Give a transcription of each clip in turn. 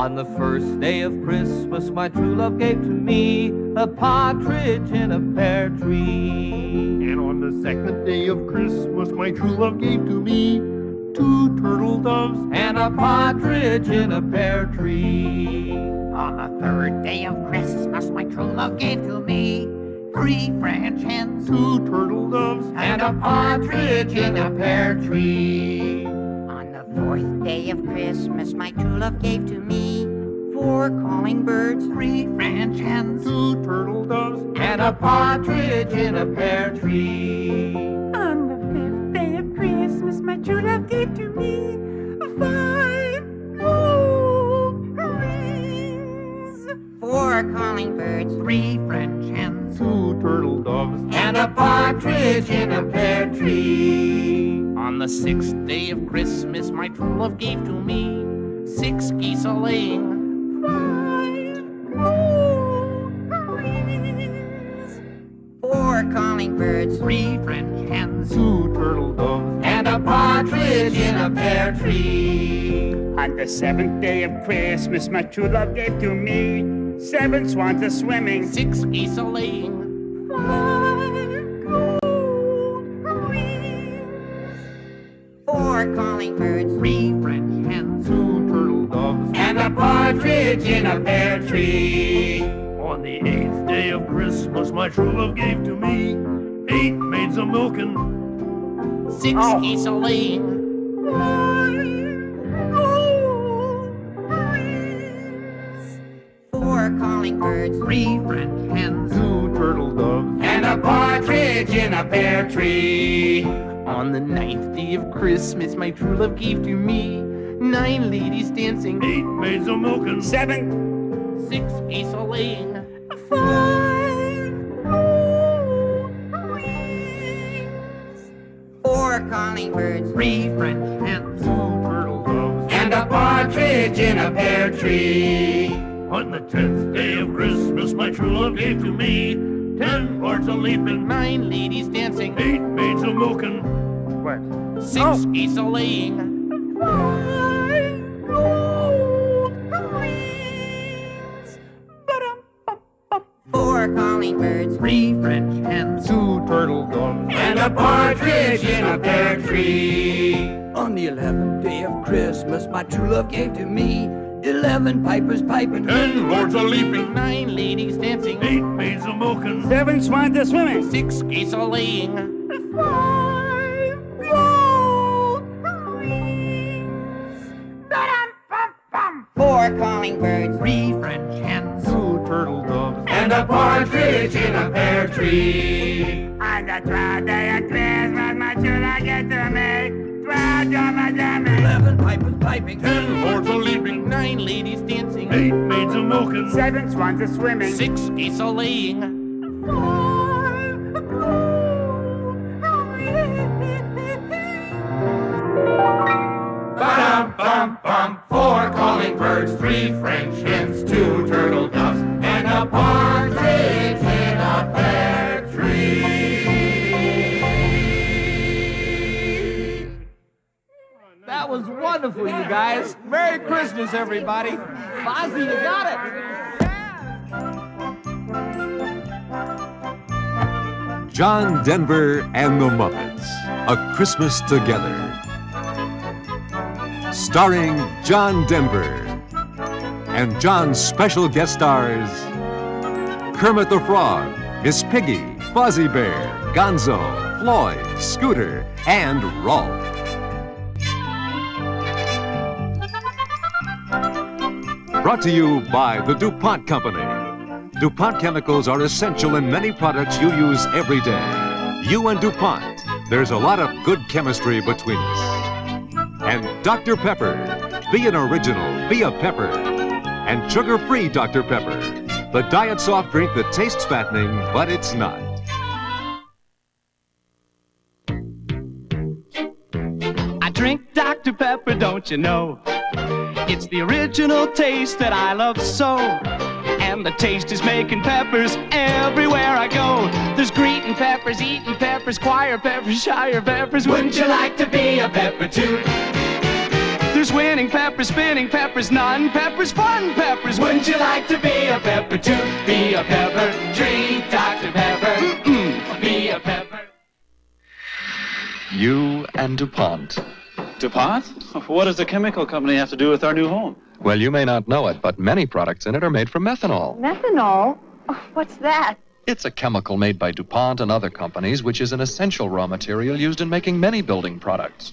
On the first day of Christmas, my true love gave to me a partridge in a pear tree. And on the second day of Christmas, my true love gave to me 2 turtle doves and a partridge in a pear tree. On the third day of Christmas, my true love gave to me 3 French hens, 2 turtle doves and a partridge in a pear tree. On the fourth day of Christmas, my true love gave to me 4 calling birds, 3 French hens, 2 turtle doves and a partridge in a pear tree. On the fifth day of Christmas, my true love gave to me 5 gold rings, 4 calling birds, 3 French hens, 2 turtle doves And a partridge in a pear tree. On the 6th day of Christmas, my true love gave to me 6 geese a-laying, 5 gold rings, 4 calling birds, 3 French hens, 2 turtle doves And a partridge in a pear tree. On the 7th day of Christmas, my true love gave to me 7 swans a-swimming, 6 geese a-laying, 5 gold rings, 4 calling birds, 3 French hens, 2 turtle doves And a partridge in a pear tree. On the 8th day of Christmas, my true love gave to me 8 maids a-milking, 6 geese a-laying, 5 gold rings, 4 calling birds, 3 French hens, 2 turtle doves And a partridge in a pear tree. On the 9th day of Christmas, my true love gave to me 9 ladies dancing, 8 maids a-milking, 7 6 geese a-laying, 5 gold rings, 4 calling birds, 3 French hens, 2 turtle doves And a partridge in a pear tree. On the 10th day of Christmas, my true love gave to me 10 lords a-leaping, 9 ladies dancing, 8 maids a-milking, 6 geese a-laying, 5 gold rings, 4 calling birds, 3 French hens, 2 turtle doves And a partridge in a pear tree. On the 11th day of Christmas, my true love gave to me 11 pipers piping, 10 lords a-leaping, 9 ladies dancing, 8 maids a-milking, 7 swans a-swimming, 6 geese a-laying, 5 gold rings, 4 calling birds, 3 French hens, 2 turtle doves And a partridge in a pear tree. On the 12th day of Christmas, my true love gave to me 12 drummers a-milking, 11 pipers piping, 10 lords a-leaping, 9 ladies dancing, 8 maids a-milking, 7 swans a-swimming, 6 geese a-laying, 5 gold rings. Ba-dum-bum-bum. 4 calling birds, 3 French hens, 2 turtle doves, and a partridge in a pear tree. That was wonderful, you guys. Merry Christmas, everybody. Fozzie, you got it. John Denver and the Muppets, A Christmas Together. Starring John Denver and John's special guest stars, Kermit the Frog, Miss Piggy, Fozzie Bear, Gonzo, Floyd, Scooter, and Rolf. Brought to you by the DuPont Company. DuPont chemicals are essential in many products you use every day. You and DuPont, there's a lot of good chemistry between us. And Dr. Pepper, be an original, be a pepper. And sugar-free Dr. Pepper, the diet soft drink that tastes fattening, but it's not. I drink Dr. Pepper, don't you know? It's the original taste that I love so. And the taste is making peppers everywhere I go. There's greeting peppers, eating peppers, choir peppers, shire peppers. Wouldn't you like to be a pepper too? There's winning peppers, spinning peppers, non-peppers, fun peppers. Wouldn't you like to be a pepper too? Be a pepper, drink Dr. Pepper. Be a pepper. You and DuPont. DuPont? What does the chemical company have to do with our new home? Well, you may not know it, but many products in it are made from methanol. Methanol? Oh, what's that? It's a chemical made by DuPont and other companies, which is an essential raw material used in making many building products.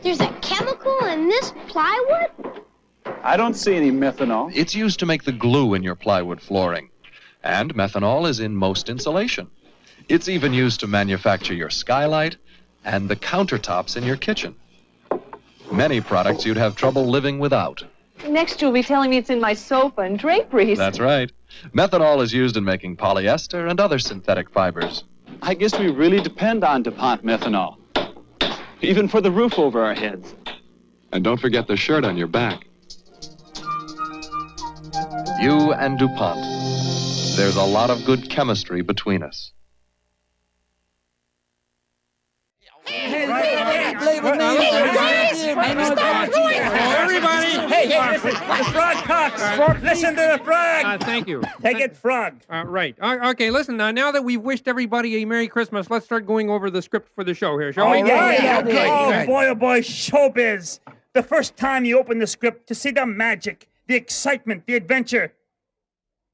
There's a chemical in this plywood? I don't see any methanol. It's used to make the glue in your plywood flooring. And methanol is in most insulation. It's even used to manufacture your skylight and the countertops in your kitchen. Many products you'd have trouble living without. Next you'll be telling me it's in my sofa and draperies. That's right. Methanol is used in making polyester and other synthetic fibers. I guess we really depend on DuPont methanol. Even for the roof over our heads. And don't forget the shirt on your back. You and DuPont. There's a lot of good chemistry between us. Everybody! Hey, listen. The frog talks. Listen to the frog. Thank you. Take it, frog. Right. Okay, listen, now that we've wished everybody a Merry Christmas, let's start going over the script for the show here, shall we? Okay. Oh, boy, showbiz. The first time you open the script to see the magic, the excitement, the adventure.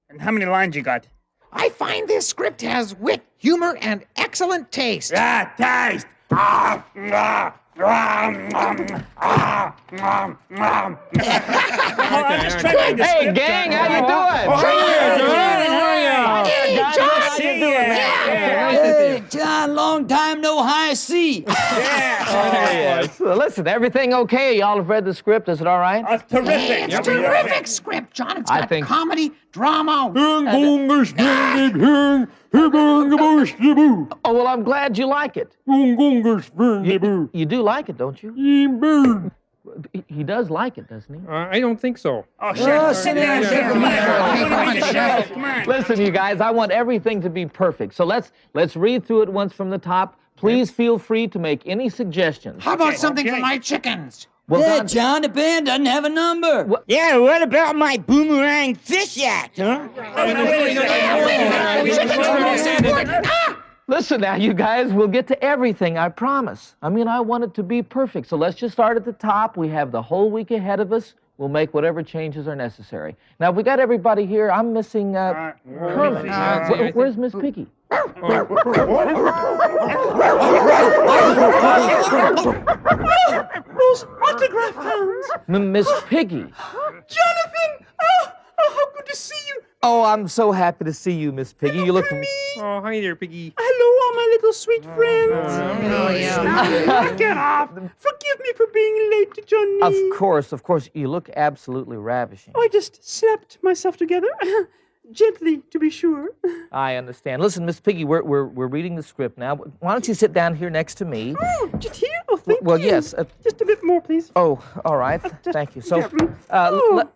And how many lines you got? I find this script has wit, humor, and excellent taste. Taste. Hey, gang, how you doing? Hey, John, long time no high C. Listen, everything okay? Y'all have read the script. Is it all right? Terrific. It's a terrific script, John. It's got comedy, drama. Oh, well, I'm glad you like it. You do like it, don't you? He does like it, doesn't he? I don't think so. Sit down. Come on. Listen, you guys, I want everything to be perfect. So let's read through it once from the top. Please feel free to make any suggestions. How about something for my chickens? Well, John, the band doesn't have a number. Yeah, what about my boomerang fish act, huh? Listen now, you guys, we'll get to everything, I promise. I mean, I want it to be perfect. So let's just start at the top. We have the whole week ahead of us. We'll make whatever changes are necessary. Now, we got everybody here. I'm missing Kermit. Where's Miss Piggy? Those autograph hounds. Miss Piggy. Jonathan! Oh, how good to see you. Oh, I'm so happy to see you, Miss Piggy. You look... Oh, hi there, Piggy. Hello, all my little sweet friends. Get off. Forgive me for being late to Johnny. Of course. You look absolutely ravishing. I just slapped myself together. Gently, to be sure. I understand. Listen, Miss Piggy, we're reading the script now. Why don't you sit down here next to me? Just here? Oh, thank you. Well, yes. Just a bit more, please. Oh, all right. Thank you. So,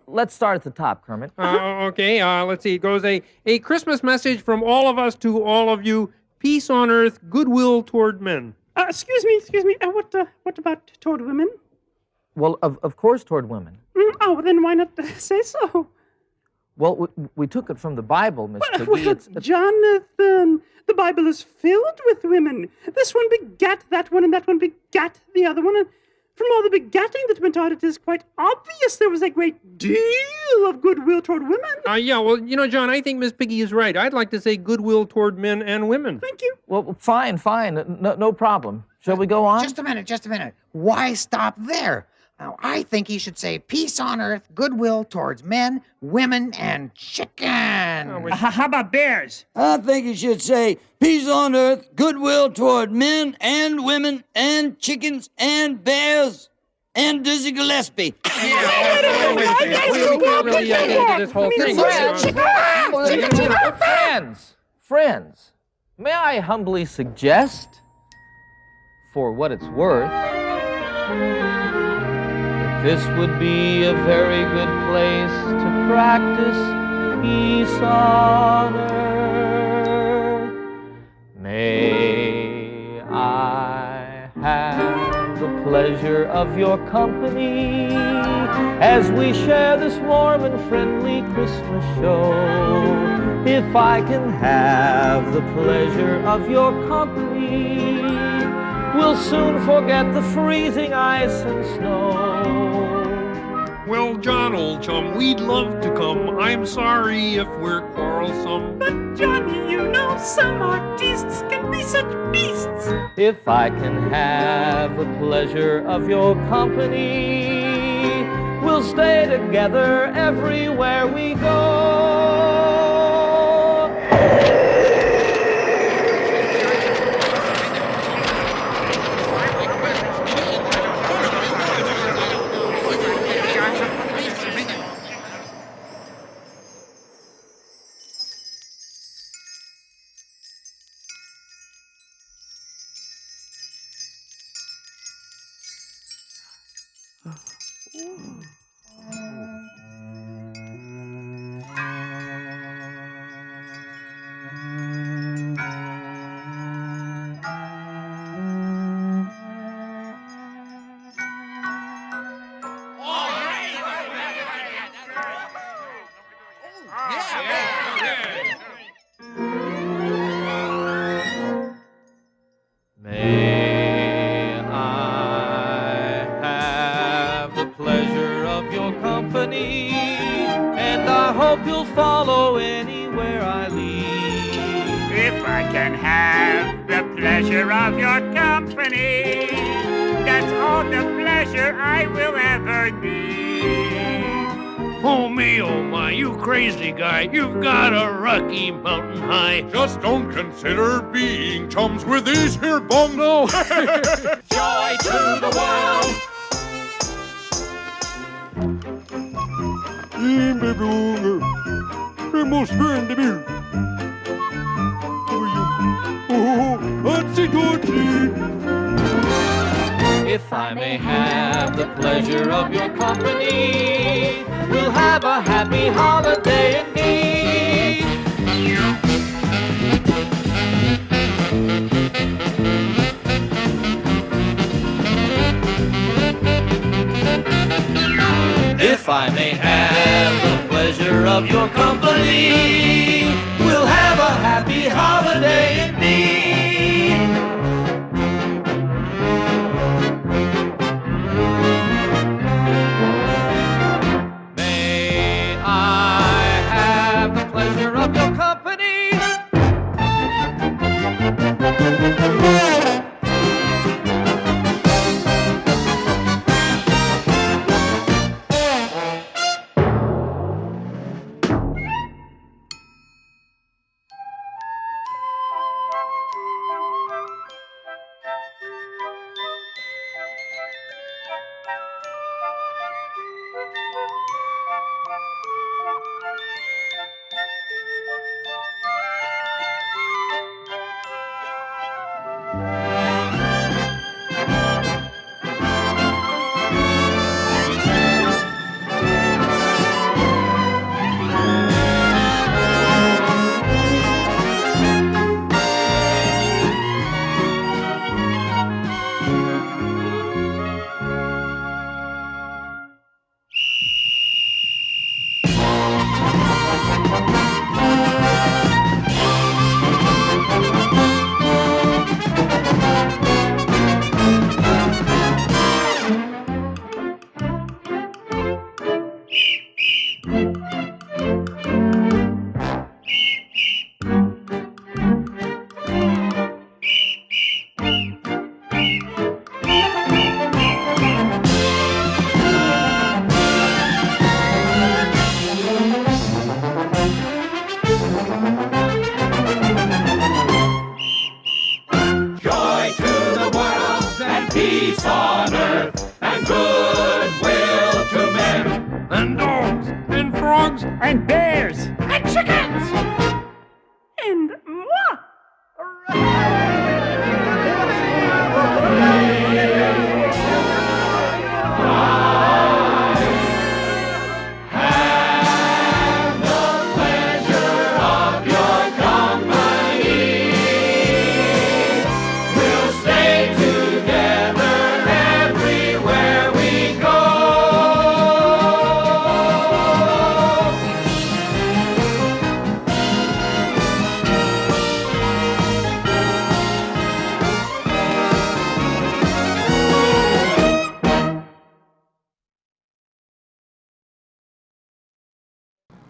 let's start at the top, Kermit. Okay, let's see. It goes a Christmas message from all of us to all of you. Peace on earth, goodwill toward men. Excuse me. What about toward women? Well, of course toward women. Oh, then why not say so? Well, we took it from the Bible, Miss Piggy. Well, Jonathan, the Bible is filled with women. This one begat that one, and that one begat the other one. And from all the begatting that went on, it is quite obvious there was a great deal of goodwill toward women. Yeah, well, John, I think Miss Piggy is right. I'd like to say goodwill toward men and women. Thank you. Well, fine. No problem. Shall we go on? Just a minute. Why stop there? Now, I think he should say peace on earth, goodwill towards men, women, and chicken. How about bears? I think you should say peace on earth, goodwill toward men and women and chickens and bears and Dizzy Gillespie. We can't really get into this whole thing. Friends, may I humbly suggest, for what it's worth, this would be a very good place to practice peace on earth. May I have the pleasure of your company as we share this warm and friendly Christmas show. If I can have the pleasure of your company, we'll soon forget the freezing ice and snow. Well, John, old chum, we'd love to come. I'm sorry if we're quarrelsome. But Johnny, you know some artists can be such beasts. If I can have the pleasure of your company, we'll stay together everywhere we go. May I have the pleasure of your company, and I hope you'll follow anywhere I lead. If I can have the pleasure of your company, that's all the pleasure I will ever need. Oh me, oh my, you crazy guy, you've got a Rocky Mountain High. Just don't consider being chums with these here bums. No. Joy to the world. If I may have the pleasure of your company, we'll have a happy holiday indeed. If I may have the pleasure of your company, we'll have a happy holiday indeed. May I have the pleasure of your company? peace on earth, and goodwill to men. And dogs, and frogs, and bears, and chickens, and moi! We'll stay together every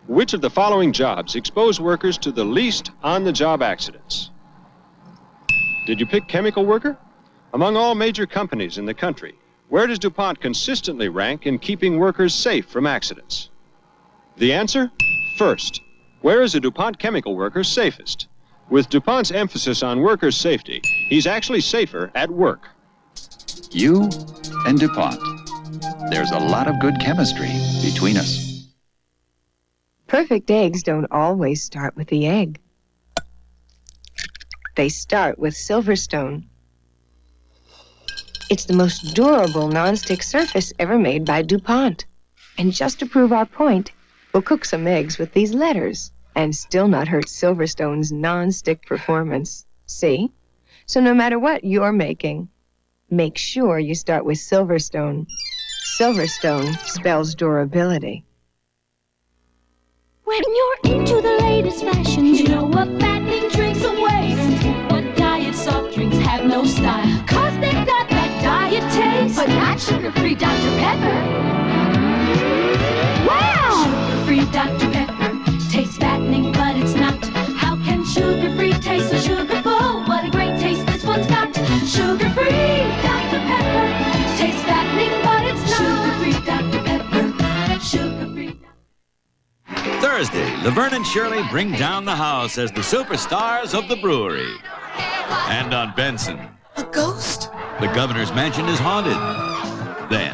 Which of the following jobs expose workers to the least on-the-job accidents? Did you pick chemical worker? Among all major companies in the country, where does DuPont consistently rank in keeping workers safe from accidents? The answer? First. Where is a DuPont chemical worker safest? With DuPont's emphasis on worker safety, he's actually safer at work. You and DuPont. There's a lot of good chemistry between us. Perfect eggs don't always start with the egg. They start with Silverstone. It's the most durable nonstick surface ever made by DuPont. And just to prove our point, we'll cook some eggs with these letters and still not hurt Silverstone's nonstick performance. See? So no matter what you're making, make sure you start with Silverstone. Silverstone spells durability. When you're into the latest fashions, you know what fattening drinks are waste. But diet soft drinks have no style, 'cause they've got that diet taste. But not sugar-free Dr. Pepper. Wow! Sugar-free Dr. Pepper tastes fattening, but it's not. How can sugar-free taste so sugarful? What a great taste this one's got. Sugar-free Dr. Pepper tastes fattening, but it's not. Sugar-free Dr. Pepper. Sugar-free. Thursday, Laverne and Shirley bring down the house as the superstars of the brewery. And on Benson, A ghost? the governor's mansion is haunted. Then,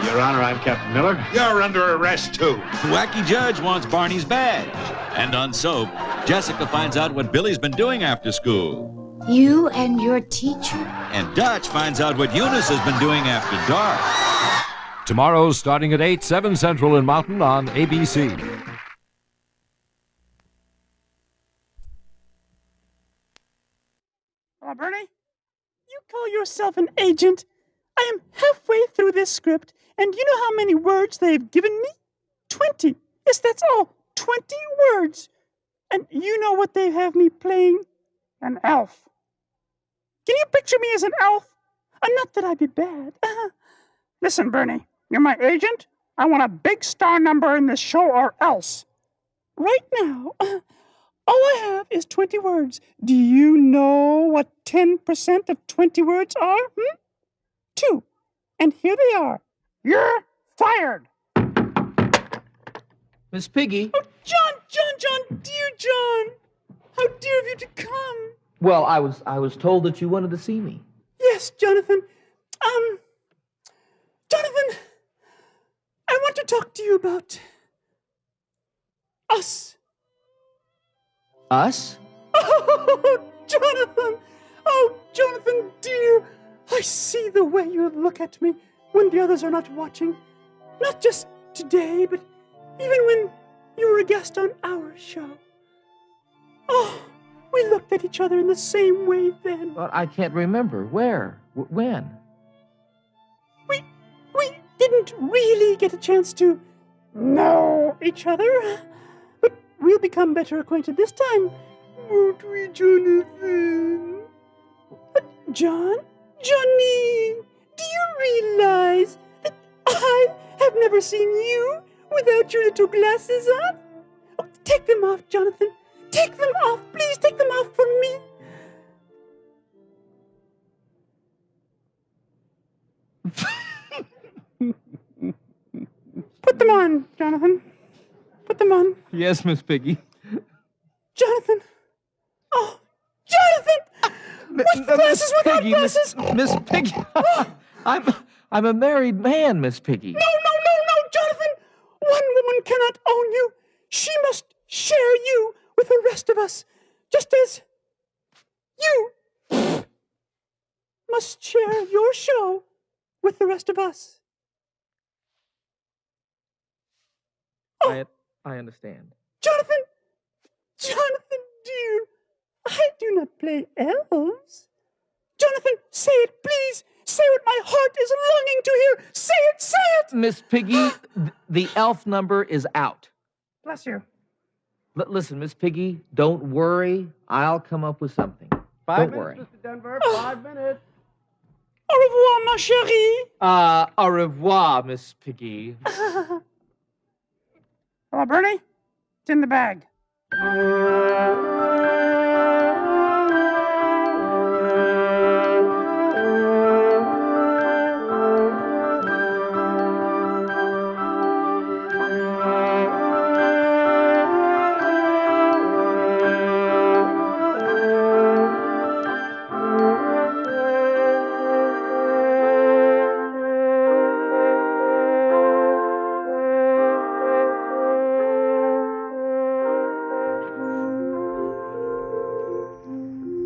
Your Honor, I'm Captain Miller. You're under arrest, too. Wacky Judge wants Barney's badge. And on Soap, Jessica finds out what Billy's been doing after school. You and your teacher? And Dutch finds out what Eunice has been doing after dark. Tomorrow, starting at 8, 7 Central and Mountain on ABC. Oh, Bernie, you call yourself an agent? I am halfway through this script, and you know how many words they've given me? 20. Yes, that's all. 20 words. And you know what they have me playing? An elf. Can you picture me as an elf? Not that I'd be bad. Listen, Bernie, you're my agent. I want a big star number in this show or else. Right now, all I have is 20 words. Do you know what 10% of 20 words are? 2. And here they are. You're fired. Miss Piggy. Oh, John, dear John. How dear of you to come. Well, I was told that you wanted to see me. Yes, Jonathan. Jonathan, I want to talk to you about us. Us? Oh, Jonathan. Oh, Jonathan, dear. I see the way you look at me when the others are not watching. Not just today, but even when you were a guest on our show. Oh, we looked at each other in the same way then. But I can't remember. Where? When? We didn't really get a chance to know each other. But we'll become better acquainted this time. Won't we, Jonathan? But Johnny, do you realize that I have never seen you without your little glasses on? Oh, take them off, Jonathan. Take them off. Please take them off for me. Put them on, Jonathan. Put them on. Yes, Miss Piggy. Jonathan. Oh, Jonathan! With glasses, without glasses. Miss Piggy. I'm a married man, Miss Piggy. No, Jonathan. One woman cannot own you. She must share you with the rest of us, just as you must share your show with the rest of us. Oh. I understand. Jonathan, dear, I do not play elves. Jonathan, say it, please. Say what my heart is longing to hear. Say it. Miss Piggy, the elf number is out. Bless you. Listen, Miss Piggy, don't worry. I'll come up with something. Don't worry. Mr. Denver, 5 minutes. Au revoir, ma chérie. Au revoir, Miss Piggy. Hello, Bernie. It's in the bag.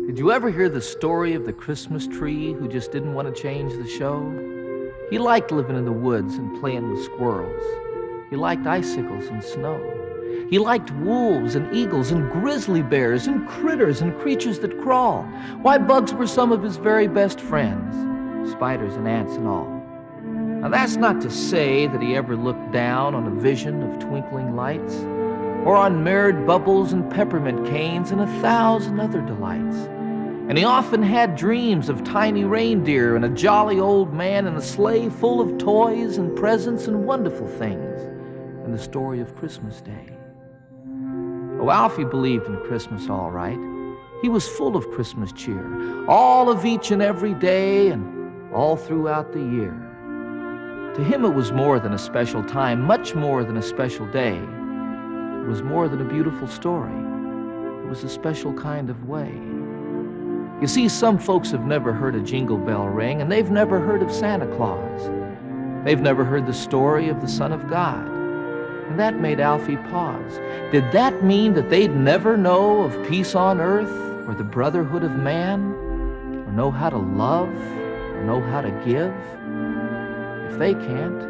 Did you ever hear the story of the Christmas tree who just didn't want to change the show? He liked living in the woods and playing with squirrels. He liked icicles and snow. He liked wolves and eagles and grizzly bears and critters and creatures that crawl. Why, bugs were some of his very best friends, spiders and ants and all. Now, that's not to say that he ever looked down on a vision of twinkling lights, or on mirrored bubbles and peppermint canes and 1,000 other delights. And he often had dreams of tiny reindeer and a jolly old man in a sleigh full of toys and presents and wonderful things, and the story of Christmas Day. Oh, Alfie believed in Christmas all right. He was full of Christmas cheer, all of each and every day and all throughout the year. To him it was more than a special time, much more than a special day. It was more than a beautiful story. It was a special kind of way. You see, some folks have never heard a jingle bell ring, and they've never heard of Santa Claus. They've never heard the story of the Son of God. And that made Alfie pause. Did that mean that they'd never know of peace on earth, or the brotherhood of man, or know how to love, or know how to give? If they can't,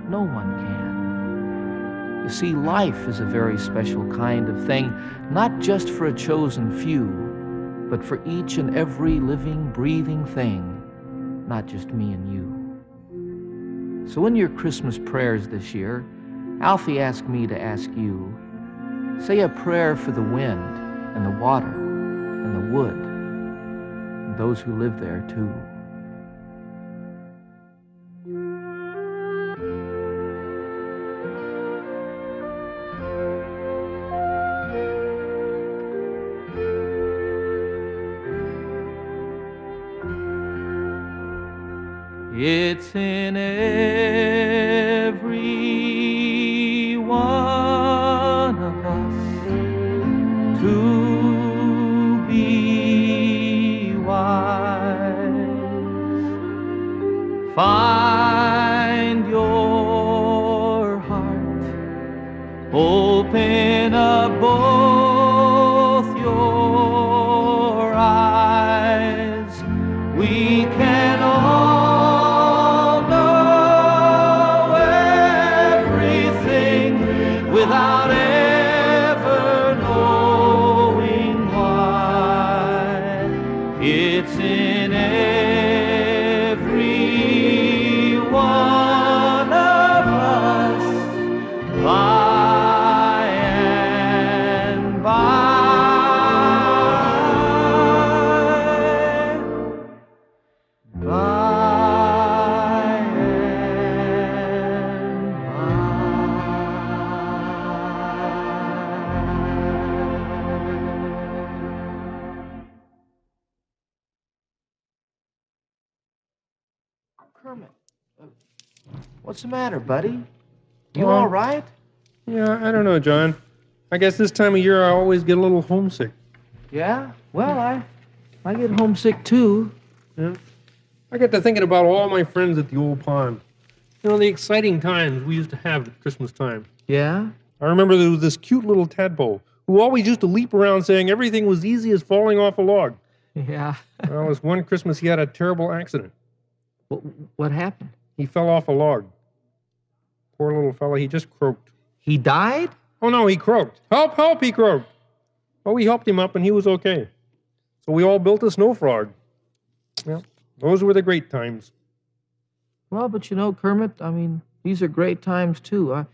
no one can. You see, life is a very special kind of thing, not just for a chosen few, but for each and every living, breathing thing, not just me and you. So in your Christmas prayers this year, Alfie asked me to ask you, say a prayer for the wind and the water and the wood and those who live there too. It's in every one of us to be wise. Find your heart, open up both your eyes. We can all without ever knowing why. It's in every one of us, by and by, by and Kermit, what's the matter, buddy? You all right? Yeah, I don't know, John. I guess this time of year I always get a little homesick. Yeah? Well, I get homesick too. Yeah. I get to thinking about all my friends at the old pond. You know, the exciting times we used to have at Christmas time. Yeah? I remember there was this cute little tadpole who always used to leap around saying everything was easy as falling off a log. Yeah. Well, this one Christmas he had a terrible accident. What happened? He fell off a log. Poor little fella, he just croaked. He died? Oh no, he croaked. Help, help, he croaked. Oh, we helped him up and he was okay. So we all built a snow frog. Yeah, those were the great times. Well, but you know, Kermit, I mean, these are great times too.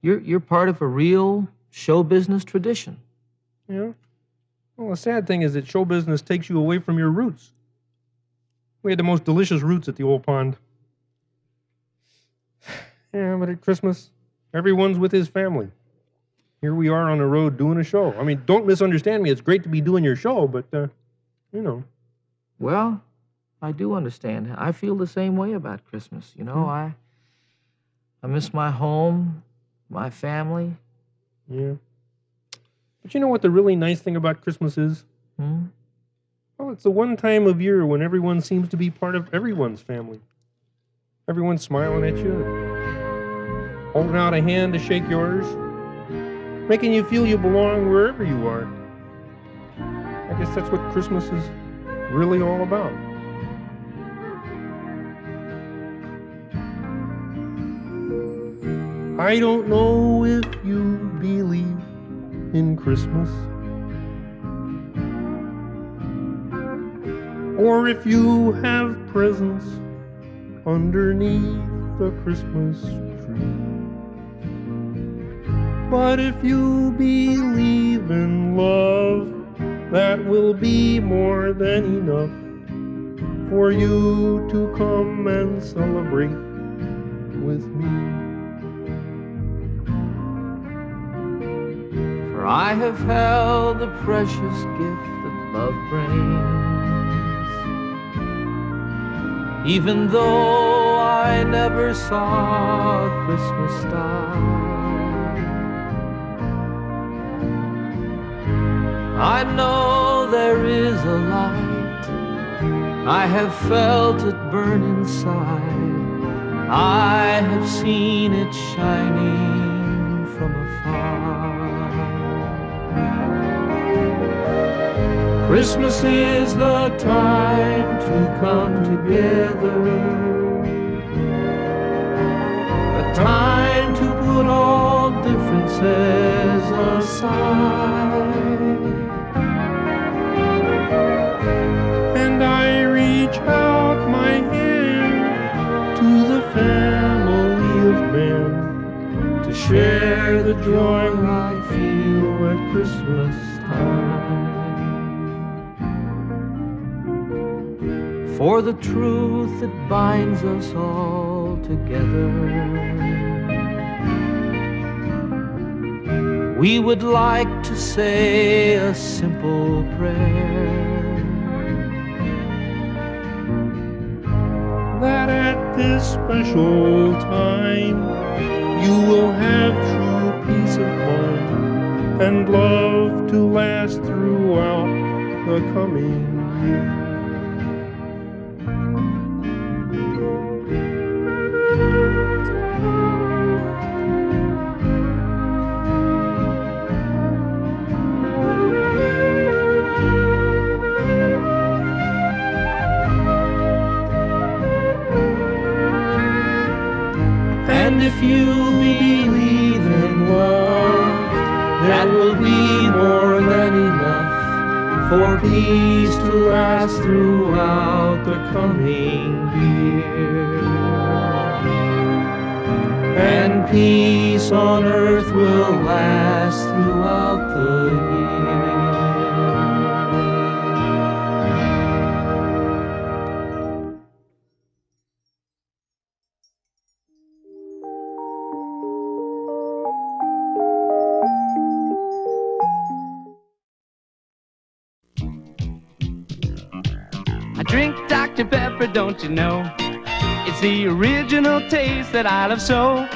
You're part of a real show business tradition. Yeah. Well, the sad thing is that show business takes you away from your roots. We had the most delicious roots at the old pond. Yeah, but at Christmas, everyone's with his family. here we are on the road doing a show. I mean, don't misunderstand me. It's great to be doing your show, but, you know. Well, I do understand. I feel the same way about Christmas. You know, I miss my home, my family. Yeah. But you know what the really nice thing about Christmas is? Well, it's the one time of year when everyone seems to be part of everyone's family. Everyone's smiling at you, holding out a hand to shake yours, making you feel you belong wherever you are. I guess that's what Christmas is really all about. I don't know if you believe in Christmas, or if you have presents underneath the Christmas tree. But if you believe in love, that will be more than enough for you to come and celebrate with me. For I have held the precious gift that love brings, even though I never saw a Christmas star. I know there is a light, I have felt it burn inside, I have seen it shining from afar. Christmas is the time to come together, a time to put all differences aside. And I reach out my hand to the family of men to share the joy I feel at Christmas time. For the truth that binds us all together, we would like to say a simple prayer, that at this special time you will have true peace of mind and love to last throughout the coming year. and if you believe in love, that will be more than enough for peace to last throughout the coming year. And peace on earth will last throughout the year. I drink Dr. Pepper, don't you know? It's the original taste that I love so.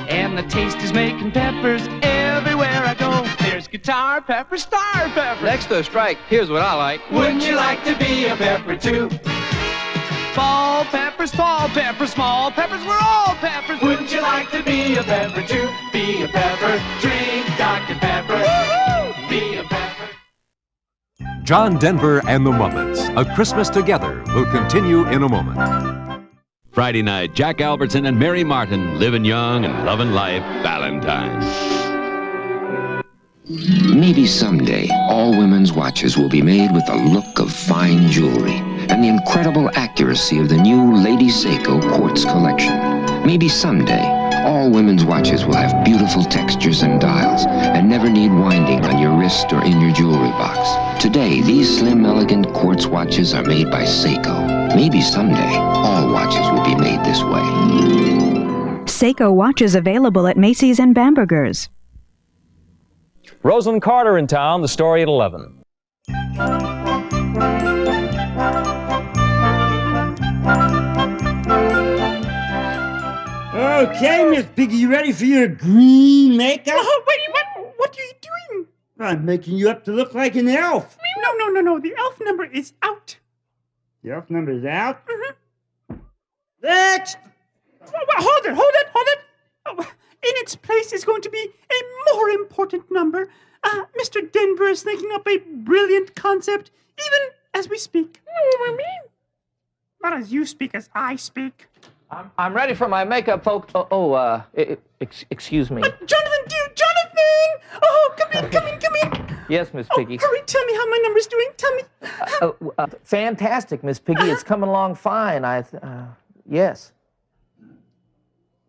And the taste is making peppers everywhere I go. There's guitar pepper, star pepper. Next to a strike, here's what I like. Wouldn't you like to be a pepper too? Fall peppers, small peppers, we're all peppers. Wouldn't you like to be a pepper too? Be a pepper, drink Dr. Pepper. Woo-hoo! Be a pepper. John Denver and the Muppets, A Christmas Together, will continue in a moment. Friday night, Jack Albertson and Mary Martin, living young and loving life, Valentine's. Maybe someday, all women's watches will be made with the look of fine jewelry and the incredible accuracy of the new Lady Seiko quartz collection. Maybe someday, all women's watches will have beautiful textures and dials and never need winding on your wrist or in your jewelry box. Today, these slim, elegant quartz watches are made by Seiko. Maybe someday, all watches will be made this way. Seiko watches available at Macy's and Bamberger's. Rosalind Carter in town, the story at 11. Okay, Miss Piggy, you ready for your green makeup? Oh, wait, what are you doing? I'm making you up to look like an elf. No. The elf number is out. The elf number is out? Mm-hmm. Next! Hold it. Oh, in its place is going to be a more important number. Mr. Denver is thinking up a brilliant concept, even as we speak. Not as you speak, as I speak. I'm ready for my makeup, folks. Excuse me. Jonathan, dear Jonathan! Oh, come in. Yes, Miss Piggy. Hurry, tell me how my number's doing. Tell me. Fantastic, Miss Piggy. It's coming along fine. Yes.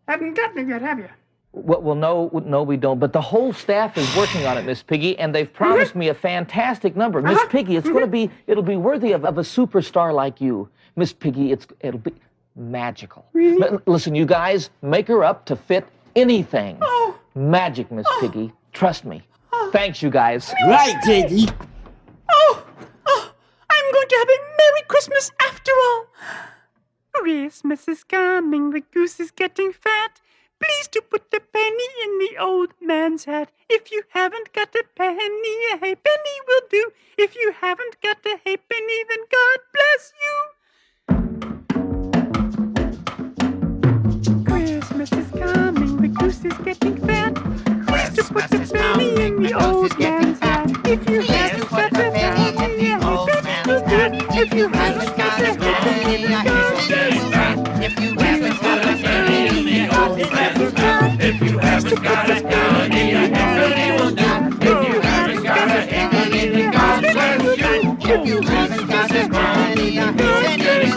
Haven't gotten it yet, have you? Well, no, we don't. But the whole staff is working on it, Miss Piggy, and they've promised me a fantastic number. Miss Piggy, it'll be worthy of a superstar like you. Miss Piggy, it'll be magical. Really? Listen, you guys, make her up to fit anything. Oh. Magic, Miss Piggy. Trust me. Thanks, you guys. Right, Piggy. Oh, I'm going to have a Merry Christmas after all. Christmas is coming, the goose is getting fat. Please to put the penny in the old man's hat. If you haven't got a penny, a halfpenny will do. If you haven't got a halfpenny, then God bless you. Christmas is coming, the goose is getting fat. Please to put the penny in the old man's hat. If you haven't got a penny, a halfpenny will do. If you haven't got a halfpenny, then God bless you. If you haven't got a penny in the old man's hat, if you haven't got a penny, a halfpenny will do. If you haven't got a penny, then God bless you. If you haven't got a penny, a halfpenny will do.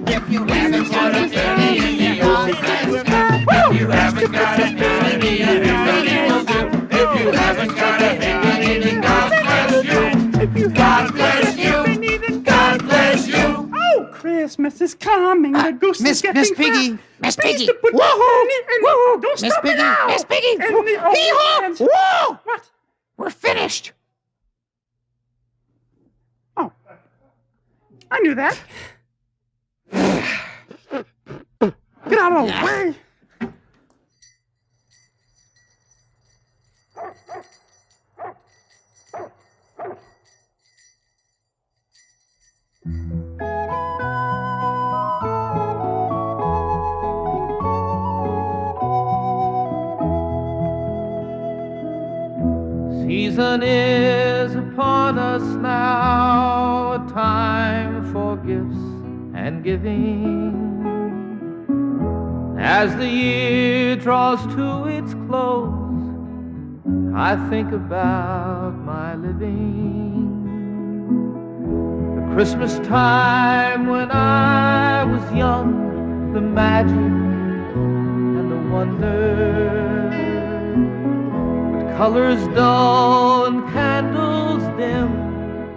If you haven't got a penny in the old man's hat, if you haven't got a penny, a halfpenny will do. If you haven't got a penny, then God bless you. If you God bless you, God bless you. Christmas is coming, the goose is getting Miss Piggy, fat. Miss Piggy. Please to put the penny in the don't Miss stop Piggy, it now. Miss Piggy. In the old man's- Whoa! What? We're finished. Oh, I knew that. Get out of the way. Season is upon us now, a time for gifts and giving. As the year draws to its close, I think about my living. The Christmas time when I was young, the magic and the wonder. Colors dull and candles dim,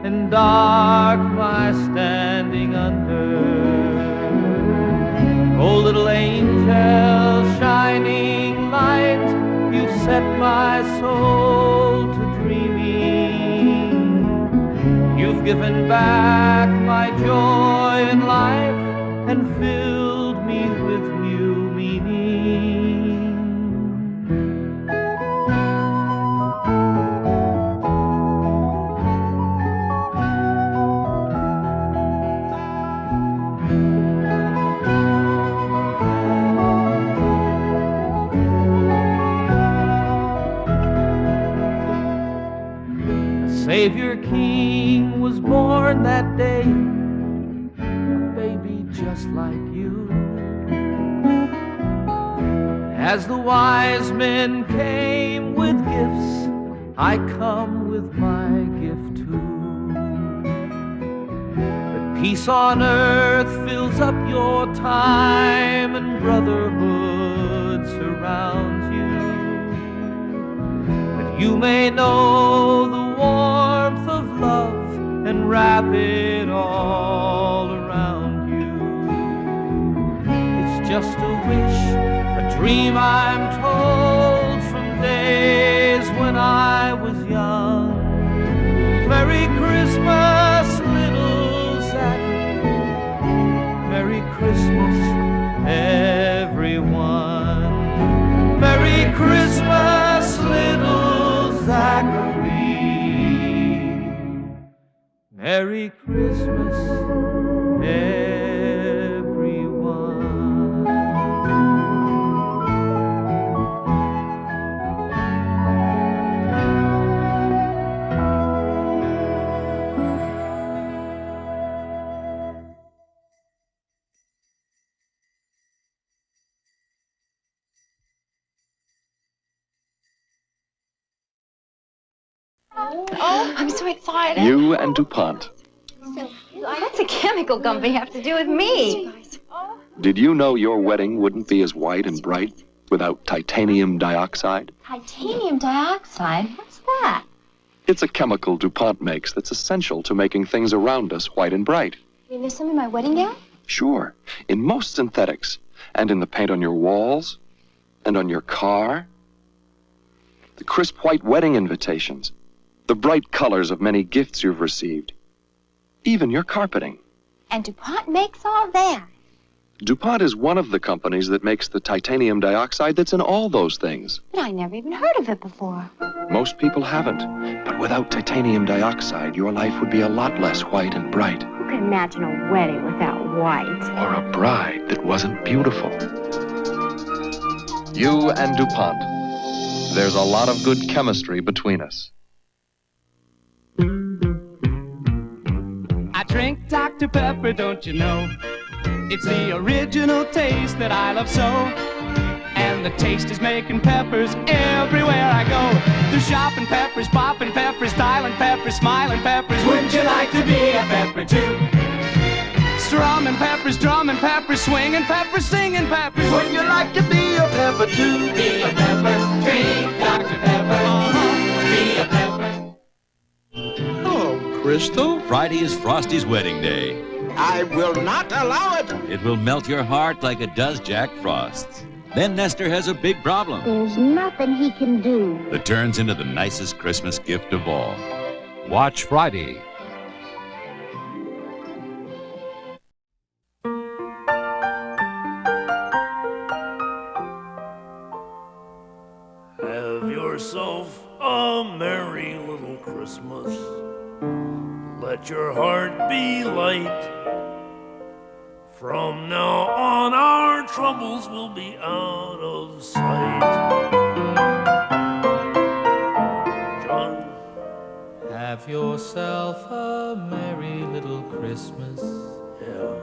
and dark my standing under. Oh, little angel, shining light, you've set my soul to dreaming. You've given back my joy in life and filled me with new meaning. Savior King was born that day, a baby just like you. As the wise men came with gifts, I come with my gift too. That peace on earth fills up your time and brotherhood surrounds you. That you may know the warmth of love and wrap it all around you. It's just a wish, a dream I'm told from days when I was young. Christmas, everyone. Merry Christmas, little Zachary. Merry Christmas, everyone. Oh, I'm so excited. You and DuPont. What's a chemical company have to do with me? Did you know your wedding wouldn't be as white and bright without titanium dioxide? Titanium dioxide? What's that? It's a chemical DuPont makes that's essential to making things around us white and bright. You there's some in my wedding gown? Sure, in most synthetics, and in the paint on your walls, and on your car. The crisp white wedding invitations, the bright colors of many gifts you've received, even your carpeting. And DuPont makes all that. DuPont is one of the companies that makes the titanium dioxide that's in all those things. But I never even heard of it before. Most people haven't. But without titanium dioxide, your life would be a lot less white and bright. Who can imagine a wedding without white? Or a bride that wasn't beautiful. You and DuPont. There's a lot of good chemistry between us. I drink Dr. Pepper, don't you know? It's the original taste that I love so. And the taste is making peppers everywhere I go. They're shopping peppers, popping peppers, styling peppers, smiling peppers. Wouldn't you like to be a pepper too? Strumming peppers, drumming peppers, swinging peppers, singing peppers. Wouldn't you like to be a pepper too? Be a pepper, drink Dr. Pepper. Be a pepper. Hello, Crystal. Friday is Frosty's wedding day. I will not allow it. It will melt your heart like it does Jack Frost's. Then Nestor has a big problem There's nothing he can do. that turns into the nicest Christmas gift of all. Watch Friday. Have yourself a merry little Christmas. Let your heart be light. From now on, our troubles will be out of sight. John? Have yourself a merry little Christmas. Yeah.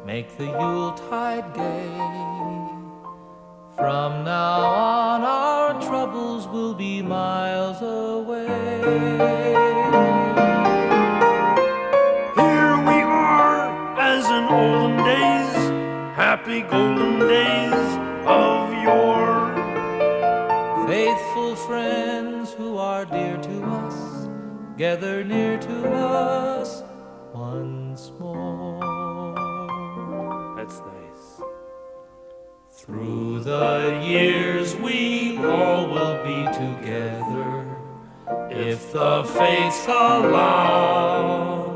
Make the Yuletide gay. From now on, our troubles will be miles away. Here we are, as in olden days, happy golden days of yore. Faithful friends who are dear to us, gather near to us once more. That's nice. Through the years we all will be together, if the fates allow.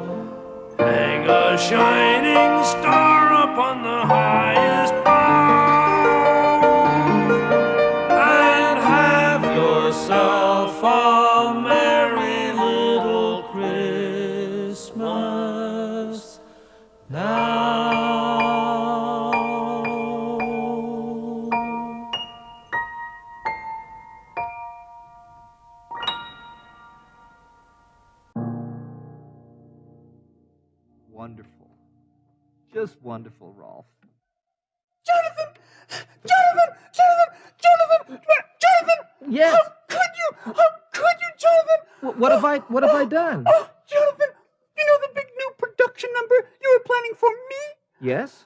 Hang a shining star upon the highest bough, and have yourself a merry little Christmas now. Wonderful. Just wonderful, Rolf. Jonathan! Jonathan! Jonathan! Jonathan! Jonathan! Yes. How could you? How could you, Jonathan? What have I done? Oh, Jonathan! You know the big new production number you were planning for me? Yes?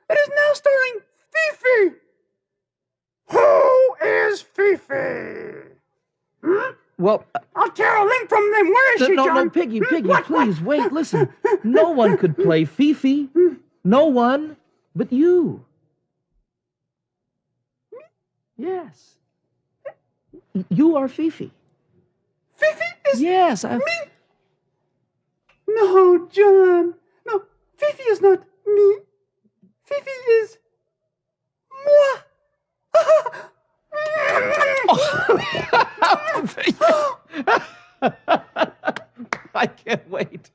It is now starring Fifi! Who is Fifi? Hmm? Well, I'll Carol in from them. Where is she, John? No, Piggy, What? please, wait, listen. No one could play Fifi. No one but you. Yes. You are Fifi. Fifi is Yes, me? No, John. No, Fifi is not me. Fifi is moi. I can't wait.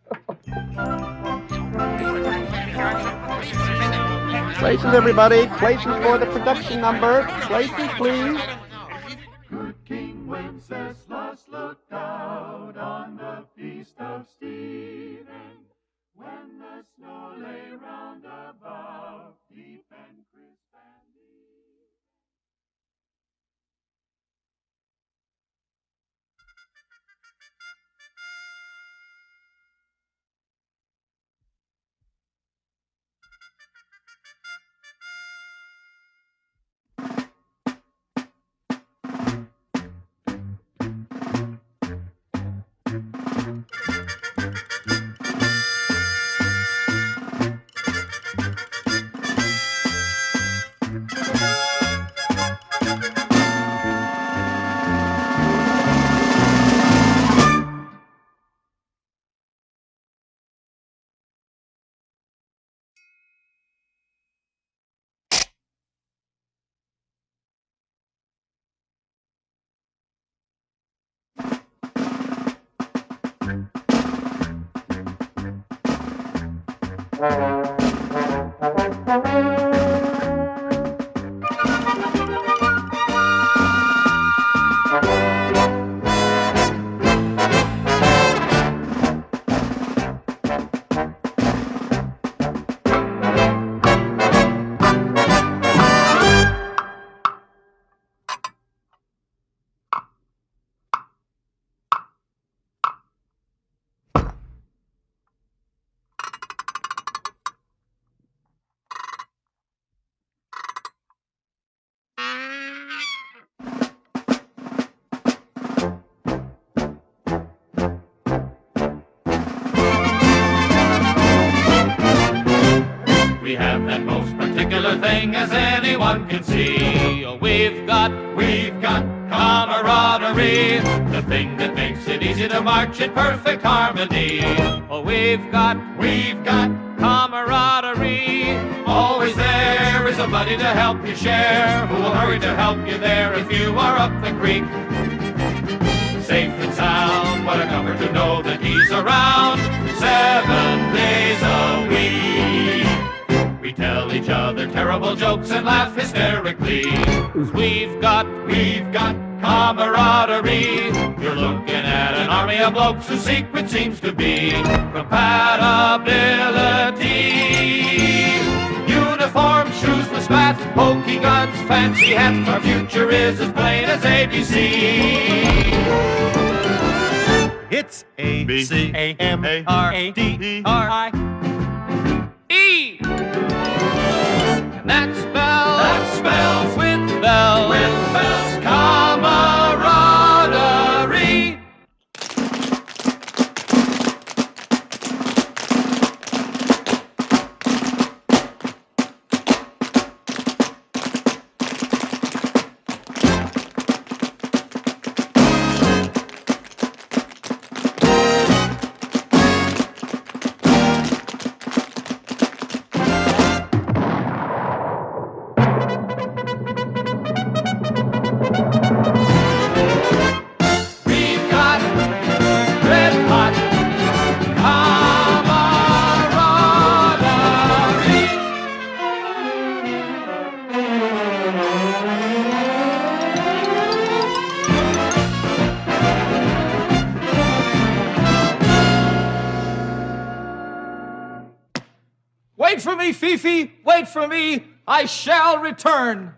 Places, everybody. Places for the production number. Places, please. Good King Wenceslas looked out on the feast of Stephen, when the snow lay round about, deep and crisp and deep. We have that most particular thing as anyone can see. Oh, we've got camaraderie, the thing that makes it easy to march in perfect harmony. Oh, we've got camaraderie. Always there is a buddy to help you share, who will hurry to help you there if you are up the creek. Safe and sound, what a comfort to know that he's around 7 days a week. We tell each other terrible jokes and laugh hysterically. We've got camaraderie. You're looking at an army of blokes whose secret seems to be compatibility. Uniform, shoes with spats, pokey guns, fancy hats. Our future is as plain as ABC. It's A-C-A-M-A-R-D-R-I-E. And that spells with bells, camaraderie. Wait for me, Fifi! Wait for me! I shall return!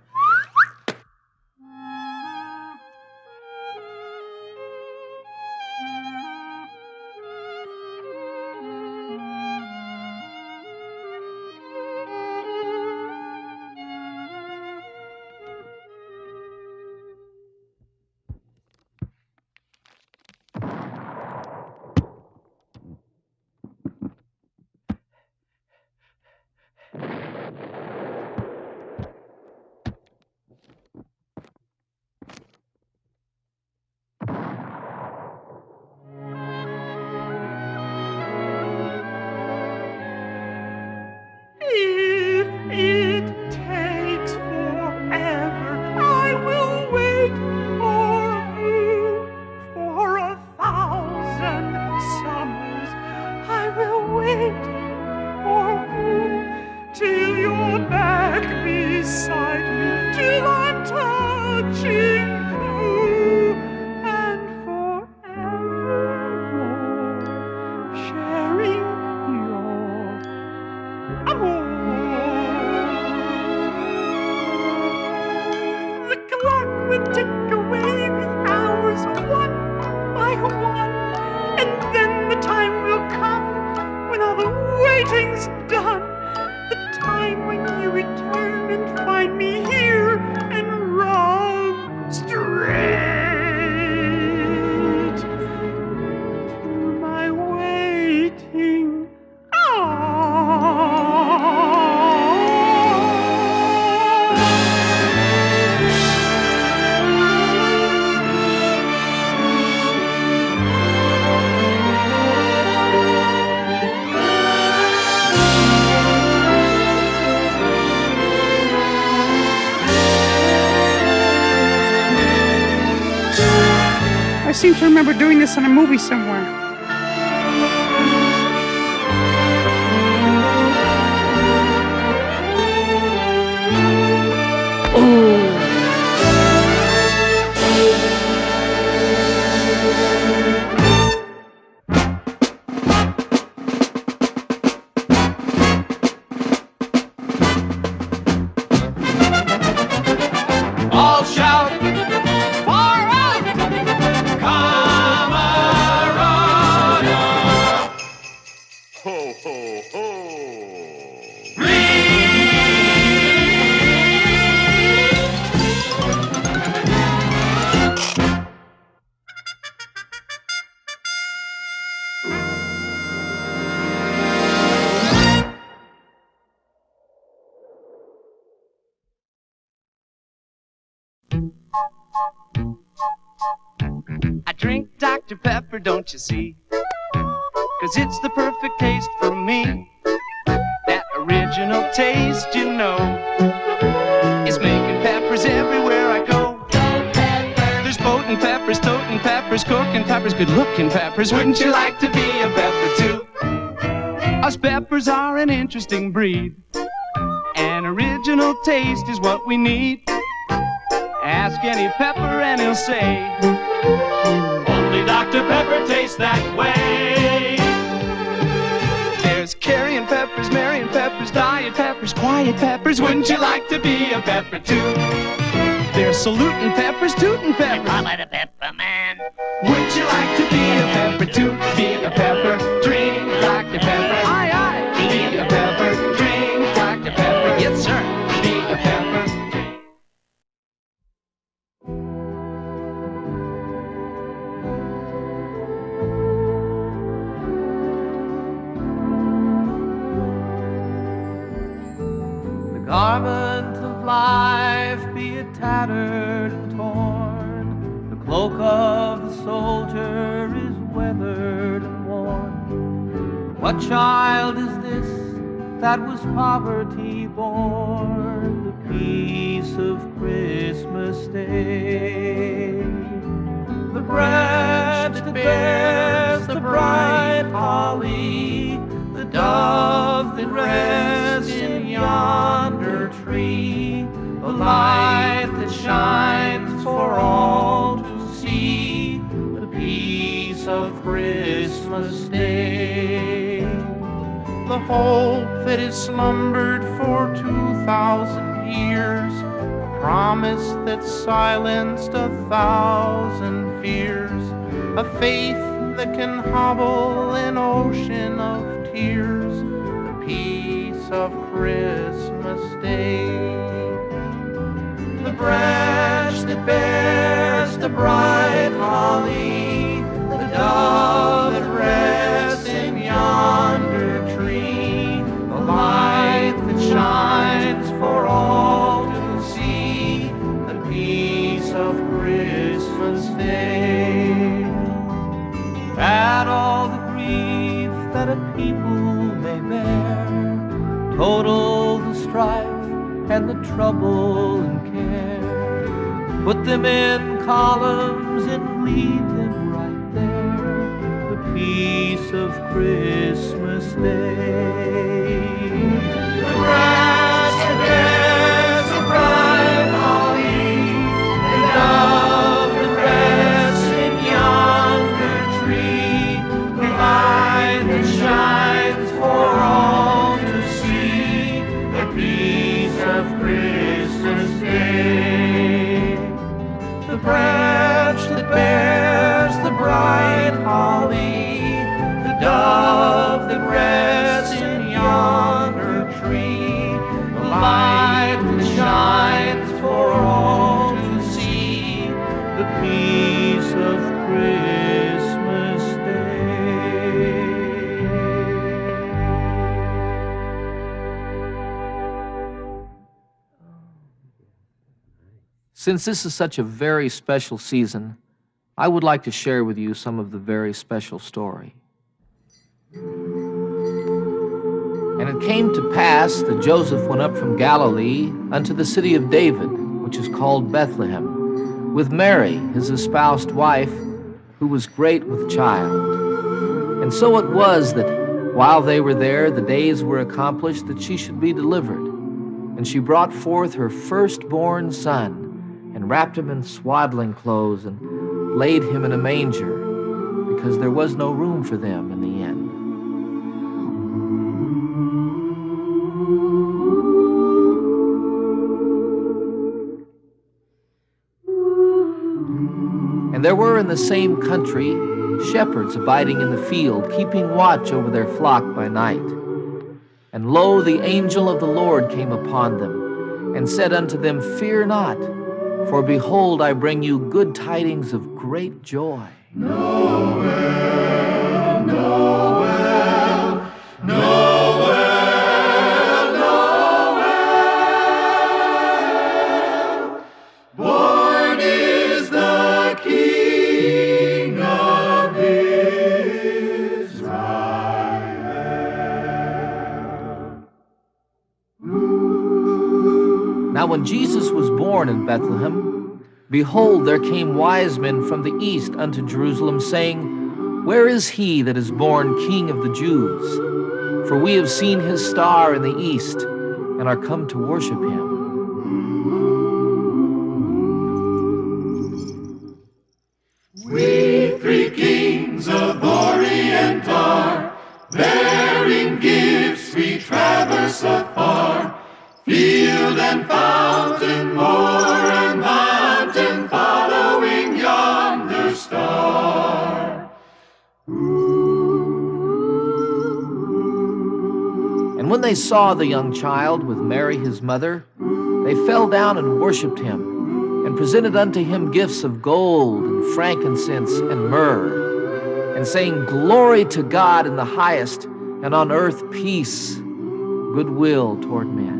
I seem to remember doing this in a movie somewhere. All shout, far out, Camarada. Ho, ho, ho. I drink Dr. Pepper, don't you see? 'Cause it's the perfect taste for me. That original taste, you know, is making peppers everywhere I go. There's boating peppers, toting peppers, cooking peppers, good-looking peppers. Wouldn't you like to be a pepper too? Us peppers are an interesting breed. An original taste is what we need. Ask any pepper and he'll say, only Dr. Pepper tastes that way. There's carrying peppers, marrying peppers, diet peppers, quiet peppers. Wouldn't you like to be a pepper too? There's saluting peppers, tooting peppers. I'm a pepper man. Wouldn't you like to be a pepper too? Be a pepper, drink Dr. Pepper. Aye, aye. Be a pepper, drink Dr. Pepper. Yes, sir. Be a pepper. Garment of life, be it tattered and torn, the cloak of the soldier is weathered and worn. What child is this that was poverty born? The peace of Christmas Day. The branch that bears the bright holly, the dove that rests in yonder tree, a light that shines for all to see, the peace of Christmas Day. The hope that has slumbered for 2,000 years, a promise that silenced 1,000 fears, a faith that can hobble an ocean of tears, the peace of Christmas Day. The branch that bears the bright holly, the dove that rests in yonder tree, the light that shines for all to see, the peace of Christmas Day. Add all the grief that a people may bear, total the strife and the trouble and care, put them in columns and leave them right there, the peace of Christmas Day. The grass that bears the bright holly, the dove that rests in yonder tree, the light that shines for all to see, the peace of Christmas Day. The branch that bears the bright holly, the dove that rests in yonder tree, the light that shines for all to see, the peace of Christmas Day. Since this is such a very special season, I would like to share with you some of the very special story. And it came to pass that Joseph went up from Galilee unto the city of David, which is called Bethlehem, with Mary, his espoused wife, who was great with child. And so it was that while they were there, the days were accomplished that she should be delivered. And she brought forth her firstborn son, and wrapped him in swaddling clothes, and laid him in a manger, because there was no room for them in the inn. And there were in the same country shepherds abiding in the field, keeping watch over their flock by night. And lo, the angel of the Lord came upon them, and said unto them, Fear not, for behold, I bring you good tidings of great joy. Noel, Noel, Noel, Noel. Born is the King of Israel. Now when Jesus was born in Bethlehem, behold, there came wise men from the east unto Jerusalem, saying, Where is he that is born King of the Jews? For we have seen his star in the east, and are come to worship him. We three kings of Orient are, bearing gifts we traverse afar, field and fountain, moor and mountain, following yonder star. And when they saw the young child with Mary his mother, they fell down and worshipped him, and presented unto him gifts of gold and frankincense and myrrh, and saying, Glory to God in the highest, and on earth peace, goodwill toward men.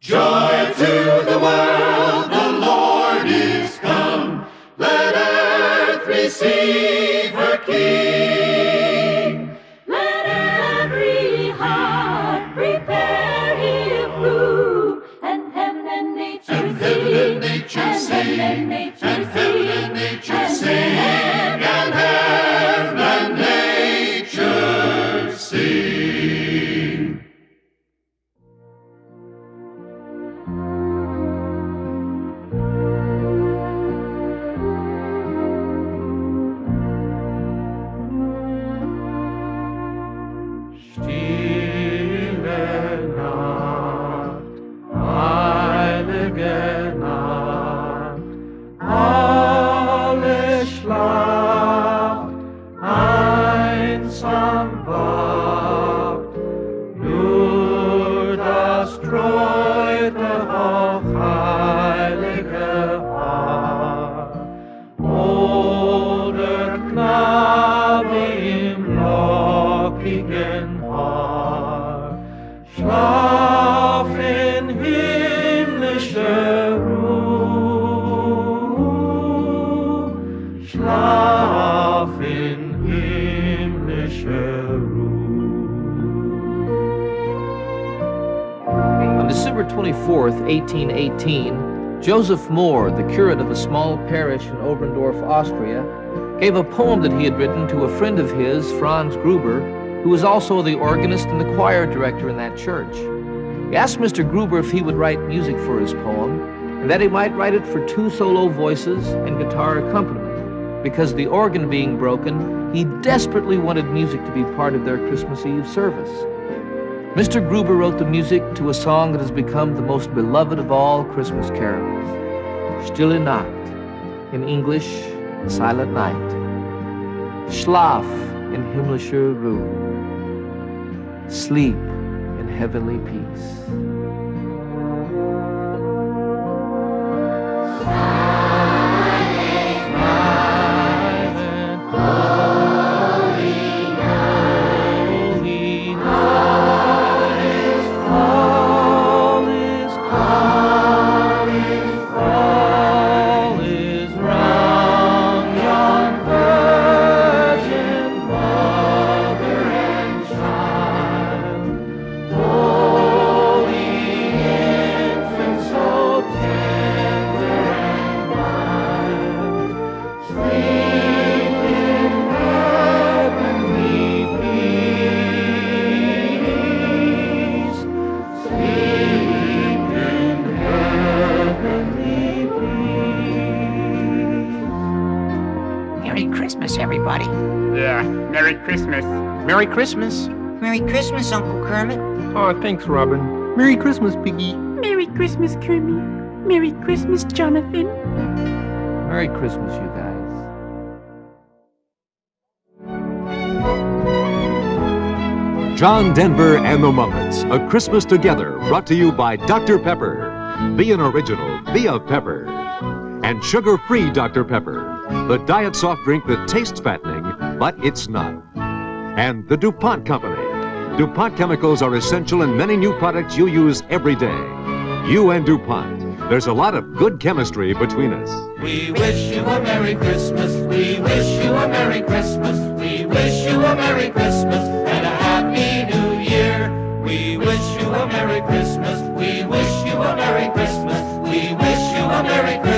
Joy to the world, the Lord is come. Let earth receive her King. Let every heart prepare him room, and heaven and nature And sing, heaven and nature sing, and nature and heaven and nature sing, and heaven and nature sing. Stille Nacht, heilige Nacht, alles schlaft, einsam wacht, nur das treute hochheilige Haar, oder Knabe im lockigen Haar, schlaf in himmlischer Ruhe, schlaf in himmlischer On December 24th, 1818, Joseph Moore, the curate of a small parish in Oberndorf, Austria, gave a poem that he had written to a friend of his, Franz Gruber, who was also the organist and the choir director in that church. He asked Mr. Gruber if he would write music for his poem, and that he might write it for 2 solo voices and guitar accompaniment, because the organ being broken, he desperately wanted music to be part of their Christmas Eve service. Mr. Gruber wrote the music to a song that has become the most beloved of all Christmas carols, Stille Nacht, in English, Silent Night. Schlaf in himmlischer Ruhe. Sleep in heavenly peace. Holy Christmas, everybody. Yeah, Merry Christmas. Merry Christmas. Merry Christmas, Uncle Kermit. Oh, thanks, Robin. Merry Christmas, Piggy. Merry Christmas, Kermit. Merry Christmas, Jonathan. Merry Christmas, you guys. John Denver and the Muppets, A Christmas Together, brought to you by Dr. Pepper. Be an original, be a pepper. And sugar-free Dr. Pepper, the diet soft drink that tastes fattening, but it's not. And the DuPont Company. DuPont chemicals are essential in many new products you use every day. You and DuPont, there's a lot of good chemistry between us. We wish you a Merry Christmas. We wish you a Merry Christmas. We wish you a Merry Christmas and a Happy New Year. We wish you a Merry Christmas. We wish you a Merry Christmas. We wish you a Merry Christmas.